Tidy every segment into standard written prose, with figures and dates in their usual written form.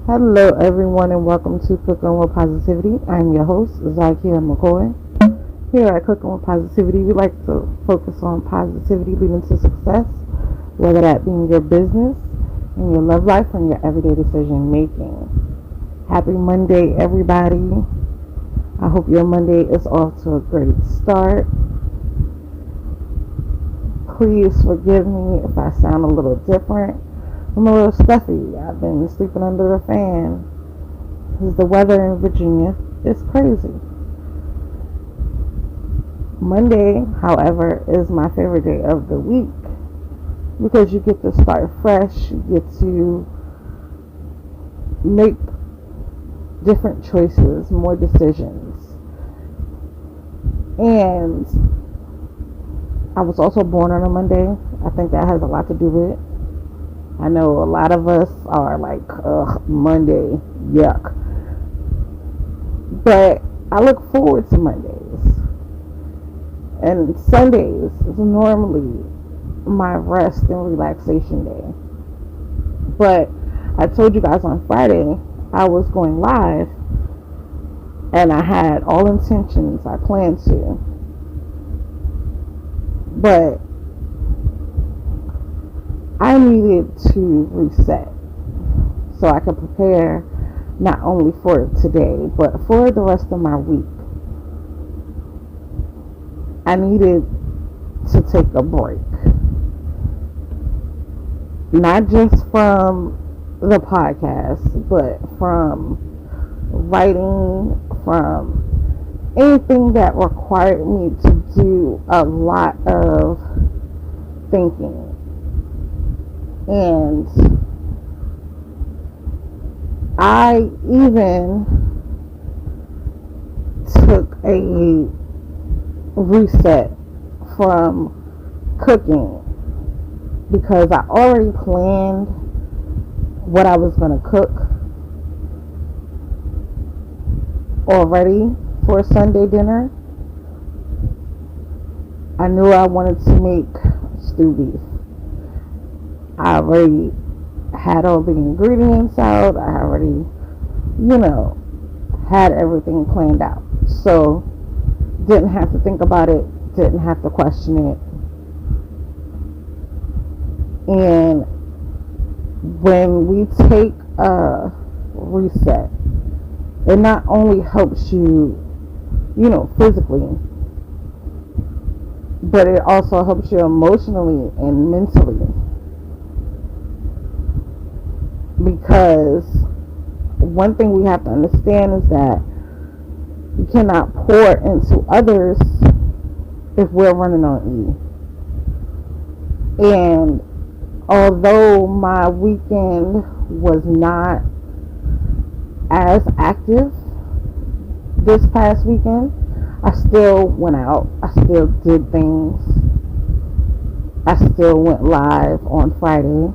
Hello, everyone, and welcome to Cooking with Positivity. I'm your host, Zakia McCoy. Here at Cooking with Positivity, we like to focus on positivity leading to success, whether that be in your business, in your love life, or in your everyday decision making. Happy Monday, everybody. I hope your Monday is off to a great start. Please forgive me if I sound a little different. I'm a little stuffy. I've been sleeping under a fan. Because the weather in Virginia is crazy. Monday, however, is my favorite day of the week because you get to start fresh. You get to make different choices, more decisions. And I was also born on a Monday. I think that has a lot to do with it. I know a lot of us are like, ugh, Monday, yuck. But I look forward to Mondays. And Sundays is normally my rest and relaxation day. But I told you guys on Friday I was going live. And I had all intentions. I planned to. But I needed to reset so I could prepare not only for today, but for the rest of my week. I needed to take a break. Not just from the podcast, but from writing, from anything that required me to do a lot of thinking. And I even took a reset from cooking because I already planned what I was going to cook already for Sunday dinner. I knew I wanted to make stew beef. I already had all the ingredients out. I already, had everything planned out. So, didn't have to think about it. Didn't have to question it. And when we take a reset, it not only helps you, physically, but it also helps you emotionally and mentally. Because one thing we have to understand is that you cannot pour into others if we're running on E. And although my weekend was not as active this past weekend, I still went out. I still did things. I still went live on Friday.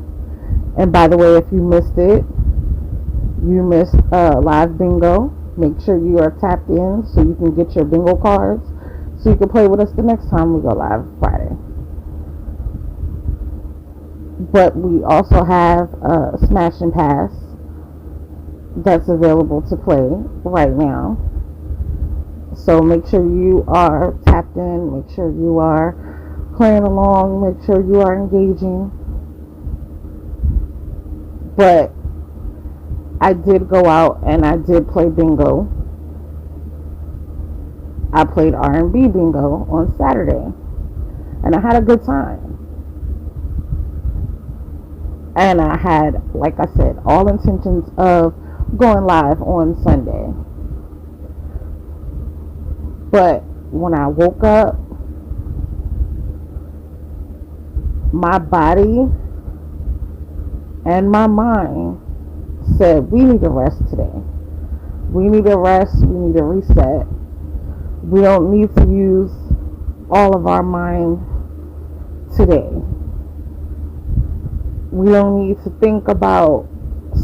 And by the way, if you missed it, you missed live bingo. Make sure you are tapped in so you can get your bingo cards so you can play with us the next time we go live Friday. But we also have a Smash and Pass that's available to play right now. So make sure you are tapped in. Make sure you are playing along. Make sure you are engaging. But I did go out and I did play bingo. I played R&B bingo on Saturday. And I had a good time. And I had, like I said, all intentions of going live on Sunday. But when I woke up, my body and my mind said, we need a rest today. We need a rest. We need a reset. We don't need to use all of our mind today. We don't need to think about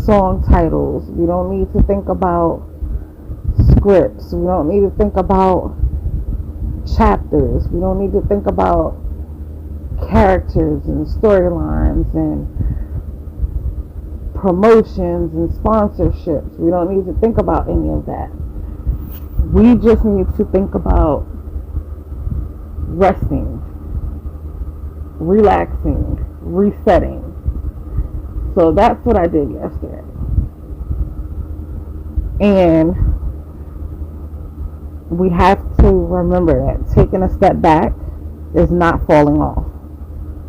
song titles. We don't need to think about scripts. We don't need to think about chapters. We don't need to think about characters and storylines and promotions and sponsorships. We don't need to think about any of that. We just need to think about resting, relaxing, resetting. So that's what I did yesterday. And we have to remember that taking a step back is not falling off.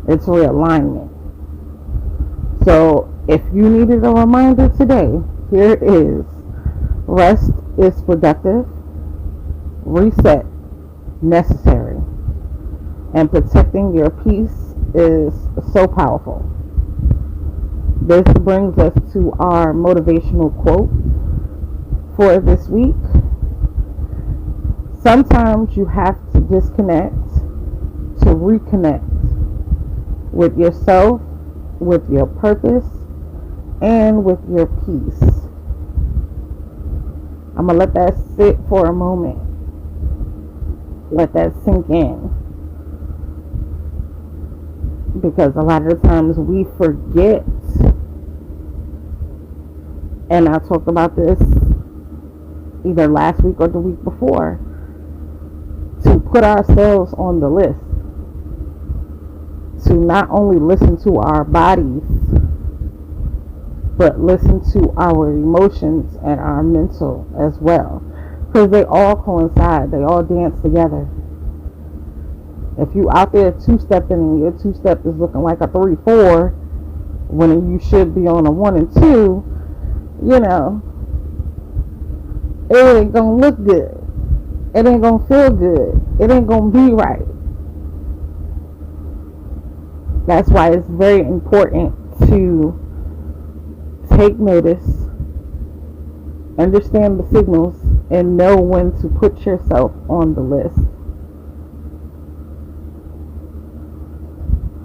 It's realignment. So if you needed a reminder today, here it is. Rest is productive. Reset, necessary. And protecting your peace is so powerful. This brings us to our motivational quote for this week. Sometimes you have to disconnect to reconnect with yourself, with your purpose, and with your peace. I'm going to let that sit for a moment. Let that sink in. Because a lot of the times we forget, and I talked about this either last week or the week before, to put ourselves on the list. To not only listen to our bodies, but listen to our emotions and our mental as well. Because they all coincide. They all dance together. If you out there two-stepping and your two-step is looking like a 3-4, when you should be on a 1 and 2, you know, it ain't gonna look good. It ain't gonna feel good. It ain't gonna be right. That's why it's very important to take notice, understand the signals, and know when to put yourself on the list.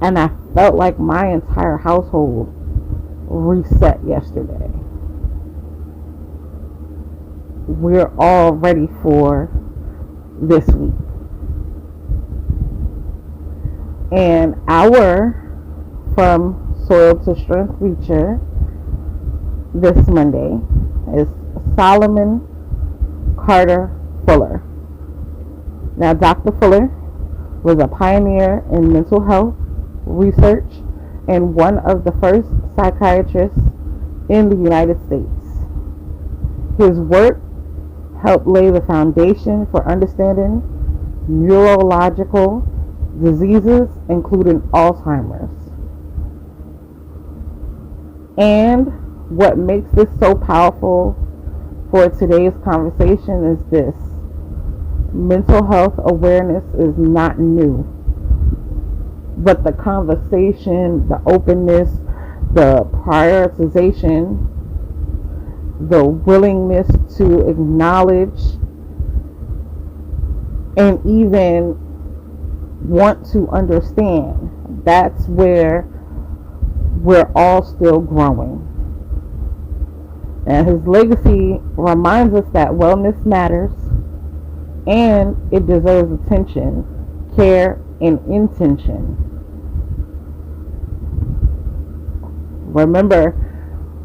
And I felt like my entire household reset yesterday. We're all ready for this week. And our From Soil to Strength feature this Monday is Solomon Carter Fuller. Now, Dr. Fuller was a pioneer in mental health research and one of the first psychiatrists in the United States. His work helped lay the foundation for understanding neurological diseases, including Alzheimer's. And what makes this so powerful for today's conversation is this: mental health awareness is not new, but the conversation, the openness, the prioritization, the willingness to acknowledge and even want to understand, that's where we're all still growing. And his legacy reminds us that wellness matters and it deserves attention, care, and intention. Remember,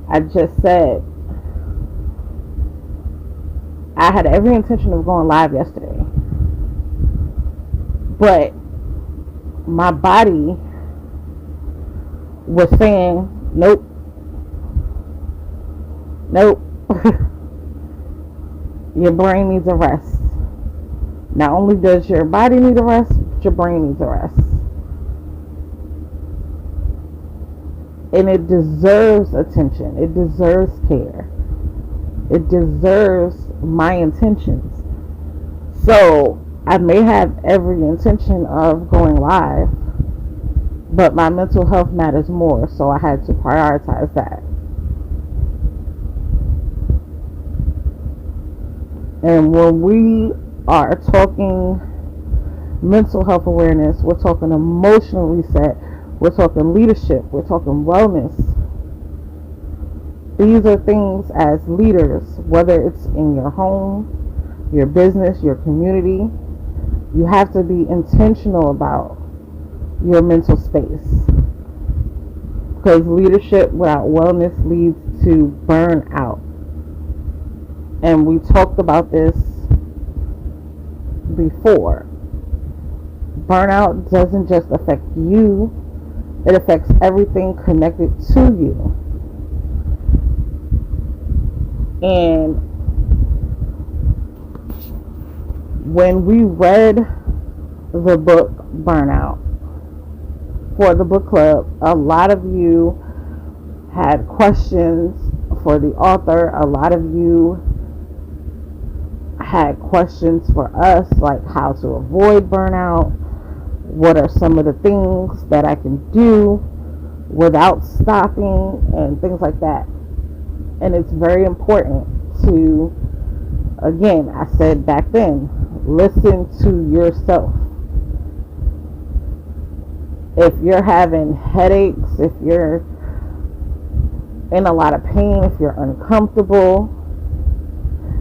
I just said I had every intention of going live yesterday, but my body was saying, nope. Your brain needs a rest. Not only does your body need a rest, but your brain needs a rest. And it deserves attention. It deserves care. It deserves my intentions. So I may have every intention of going live, but my mental health matters more, so I had to prioritize that. And when we are talking mental health awareness, we're talking emotional reset, we're talking leadership, we're talking wellness. These are things as leaders, whether it's in your home, your business, your community, you have to be intentional about your mental space. because leadership without wellness leads to burnout. And we talked about this before. Burnout doesn't just affect you, it affects everything connected to you. And when we read the book Burnout for the book club, a lot of you had questions for the author. A lot of you had questions for us, like how to avoid burnout. What are some of the things that I can do without stopping, and things like that. And it's very important to, again, I said back then, listen to yourself. If you're having headaches, if you're in a lot of pain, if you're uncomfortable.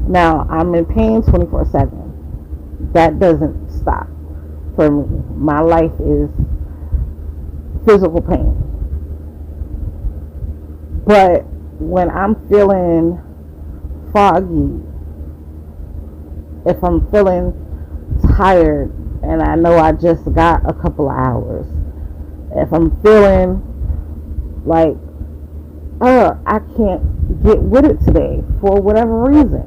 Now, I'm in pain 24/7. That doesn't stop for me. My life is physical pain. But when I'm feeling foggy, if I'm feeling tired and I know I just got a couple of hours, if I'm feeling like, I can't get with it today for whatever reason,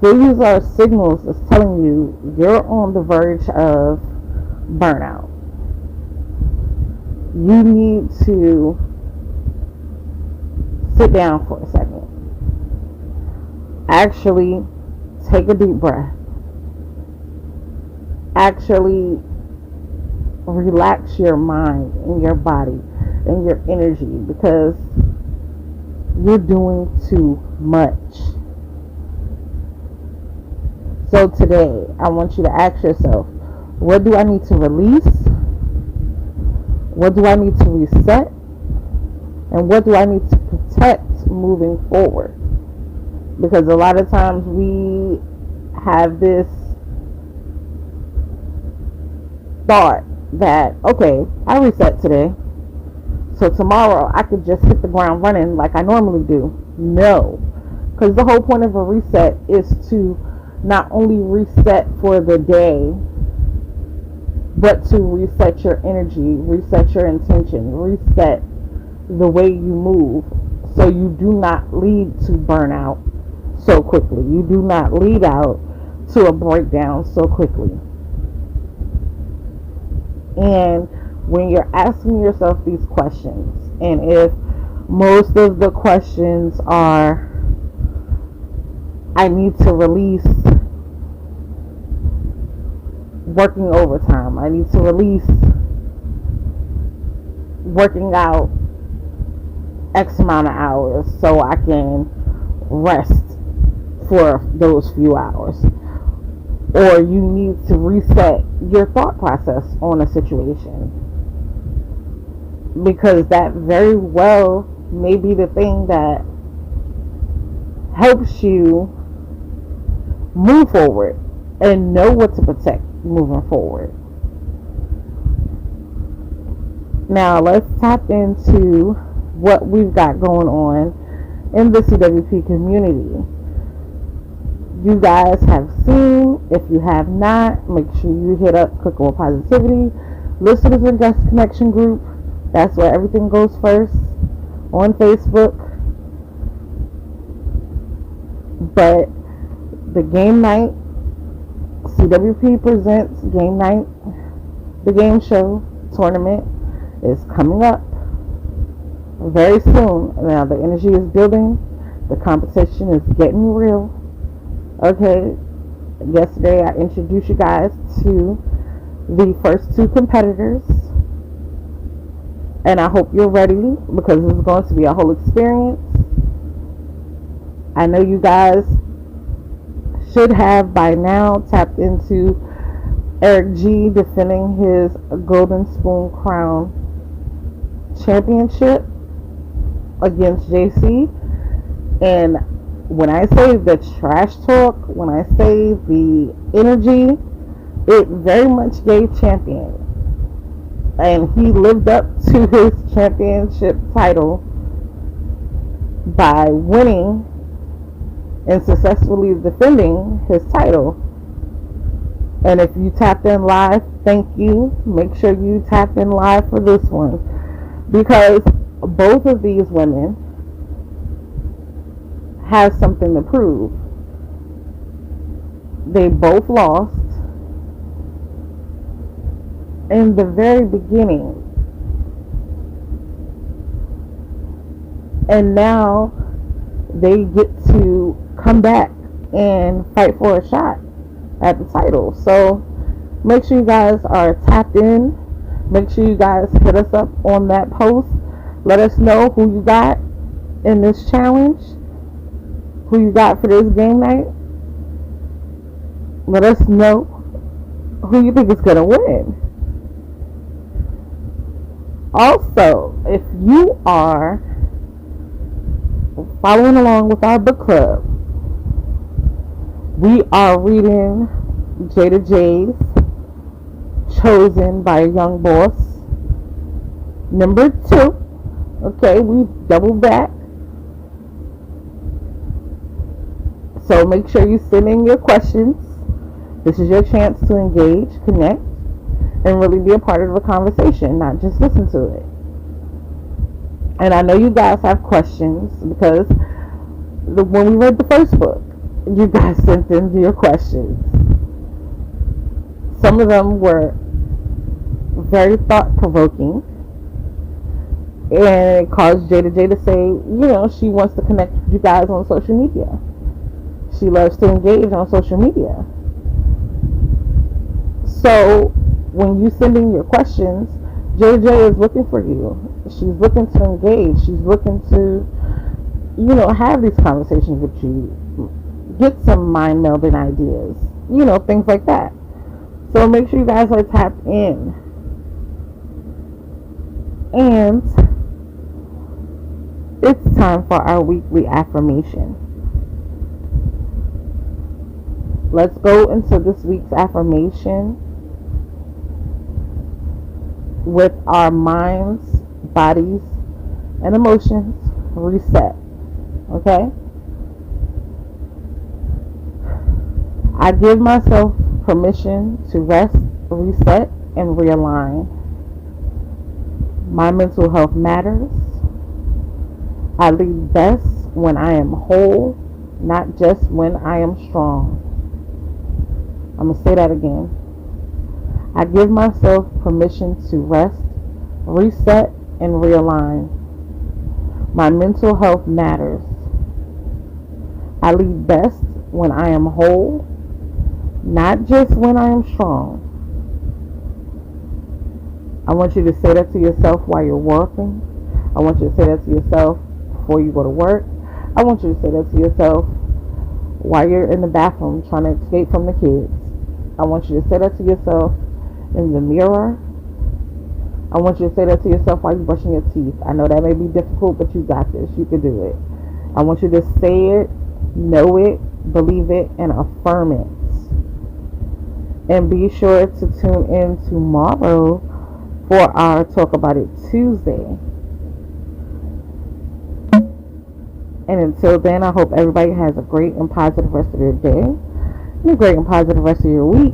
these are signals that's telling you you're on the verge of burnout. You need to sit down for a second. Actually, take a deep breath. Actually, relax your mind and your body and your energy, because you're doing too much. So today, I want you to ask yourself, what do I need to release? What do I need to reset? And what do I need to protect moving forward? Because a lot of times we have this thought that, okay, I reset today, so tomorrow I could just hit the ground running like I normally do. No. Because the whole point of a reset is to not only reset for the day, but to reset your energy, reset your intention, reset the way you move, so you do not lead to burnout so quickly. You do not lead out to a breakdown so quickly. And when you're asking yourself these questions, and if most of the questions are, I need to release working overtime, I need to release working out X amount of hours so I can rest for those few hours, or you need to reset your thought process on a situation, because that very well may be the thing that helps you move forward and know what to protect moving forward. Now let's tap into what we've got going on in the CWP community. You guys have seen, if you have not, make sure you hit up Clickable Positivity Listeners and Guest Connection group. That's where everything goes first, on Facebook. But the game night, CWP presents game night, the game show tournament is coming up very soon. Now the energy is building, the competition is getting real. Okay, yesterday I introduced you guys to the first two competitors, and I hope you're ready, because this is going to be a whole experience. I know you guys should have by now tapped into Eric G defending his Golden Spoon Crown championship against JC. And when I say the trash talk, when I say the energy, it very much gave champion. And he lived up to his championship title by winning and successfully defending his title. And if you tapped in live, thank you. Make sure you tap in live for this one, because both of these women have something to prove. They both lost in the very beginning, and now they get to come back and fight for a shot at the title. So make sure you guys are tapped in. Make sure you guys hit us up on that post. Let us know who you got in this challenge, who you got for this game night. Let us know who you think is going to win. Also, if you are following along with our book club, we are reading day.J's Chosen by a Young Boss, number 2. Okay, we double back. So make sure you send in your questions. This is your chance to engage, connect, and really be a part of the conversation, not just listen to it. And I know you guys have questions, because when we read the first book, you guys sent in your questions. Some of them were very thought-provoking, and it caused day.J to say, she wants to connect with you guys on social media. She loves to engage on social media. So when you send in your questions, day.J is looking for you. She's looking to engage. She's looking to, have these conversations with you. Get some mind melding ideas. Things like that. So make sure you guys are tapped in. And it's time for our weekly affirmation. Let's go into this week's affirmation with our minds, bodies, and emotions reset. Okay? I give myself permission to rest, reset, and realign. My mental health matters. I lead best when I am whole, not just when I am strong. I'm going to say that again. I give myself permission to rest, reset, and realign. My mental health matters. I lead best when I am whole, not just when I am strong. I want you to say that to yourself while you're working. I want you to say that to yourself before you go to work. I want you to say that to yourself while you're in the bathroom trying to escape from the kids. I want you to say that to yourself in the mirror. I want you to say that to yourself while you're brushing your teeth. I know that may be difficult, but you got this. You can do it. I want you to say it, know it, believe it, and affirm it. And be sure to tune in tomorrow for our Talk About It Tuesday. And until then, I hope everybody has a great and positive rest of your day, and a great and positive rest of your week.